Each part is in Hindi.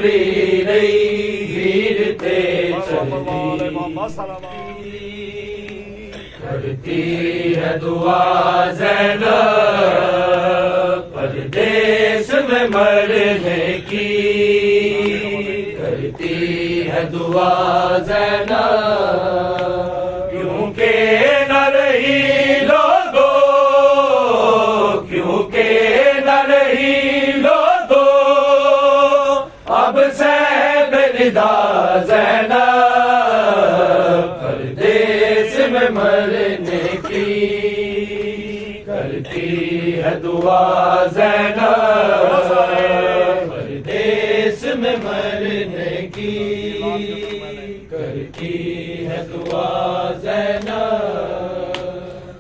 तुरी रही गिरते चली। करती है दुआ ज़ैनब परदेस में मरने की। करती है दुआ ज़ैनब क्योंकि न रही लोगो, क्योंकि न रही लोगो अब से बेनिदा ज़ैनब परदेस में मरने की। करती है दुआ ज़ैनब परदेस में मरने की। करती है दुआ ज़ैनब।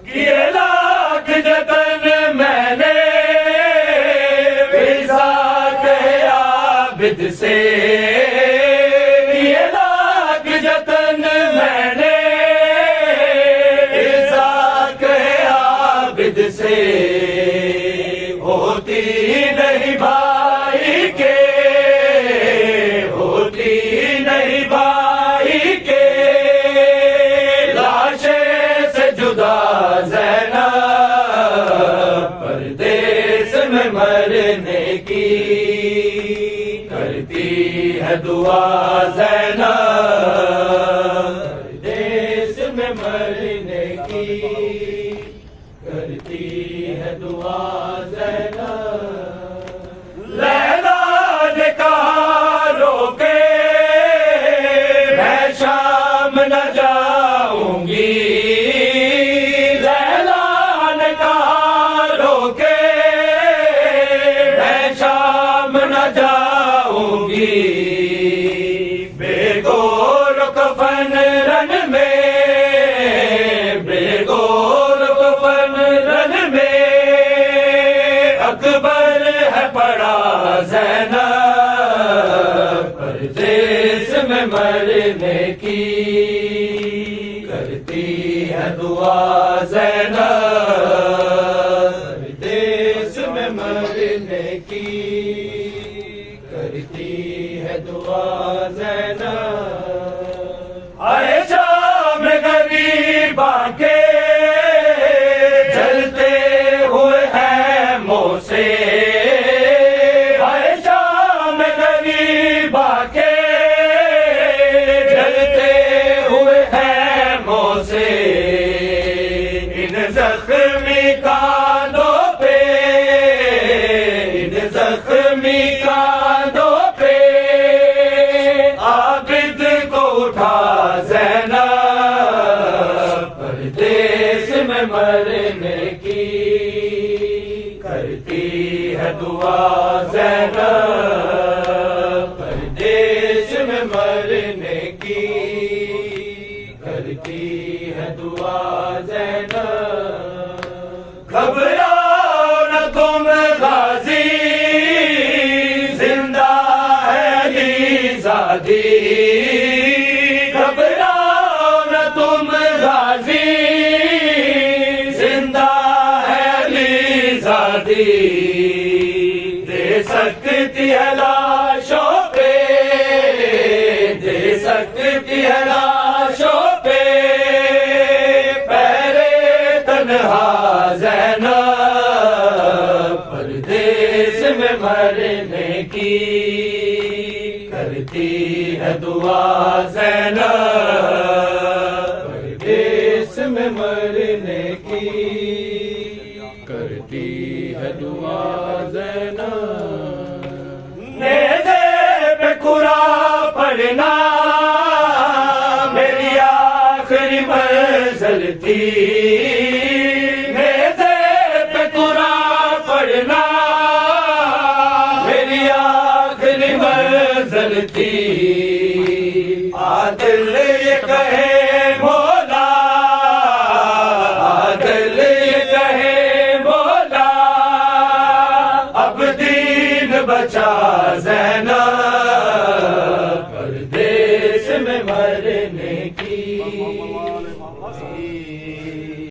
किए लाख जतन मैंने वीज़ा के आबिद से। किए लाख जतन मैंने वीज़ा के आबिद से। होती नहीं भाई के, होती नहीं भाई के लाशे से जुदा ज़ैनब परदेस में मरने की। करती है दुआ ज़ैनब परदेस में मरने की। करती है दुआ ज़ैनब। लैला ने कहा रोके मैं शाम न जाऊंगी। लैला ने कहा रोके मैं शाम न जाऊंगी। बेगोर कफन रन में, बेगोर कफन रन में अकबर है पड़ा ज़ैनब परदेस में मरने की। करती है दुआ ज़ैनब परदेस में मरने की। करती है दुआ ज़ैनब। आए शाम गरीब आके जलते हुए हैं मोह से। आए शाम गरीब आके जलते हुए हैं मोह से। इन जख्मी कांधों पे, इन जख्मी कांधों पे आबिद को उठा ज़ैनब परदेस में मरने की। करती है दुआ ज़ैनब परदेस में मरने की। करती है दुआ ज़ैनब। घबराओ न तुम गाजी जिंदा है अली ज़ादी। घबराओ न तुम गाजी जिंदा है अली ज़ादी। दे सकती है लाशों पे, दे सकती है लाशों पे पैरे तन्हा ज़ैनब परदेस में मरने की। करती है दुआ ज़ैनब परदेस में मरने की। करती है दुआ ज़ैनब। नेज़े पे कुरा पड़ना मेरी आखिरी मंज़िल थी। नेज़े पे कुरा पड़ना मेरी आखिरी मंज़िल थी। आदिल ये कहे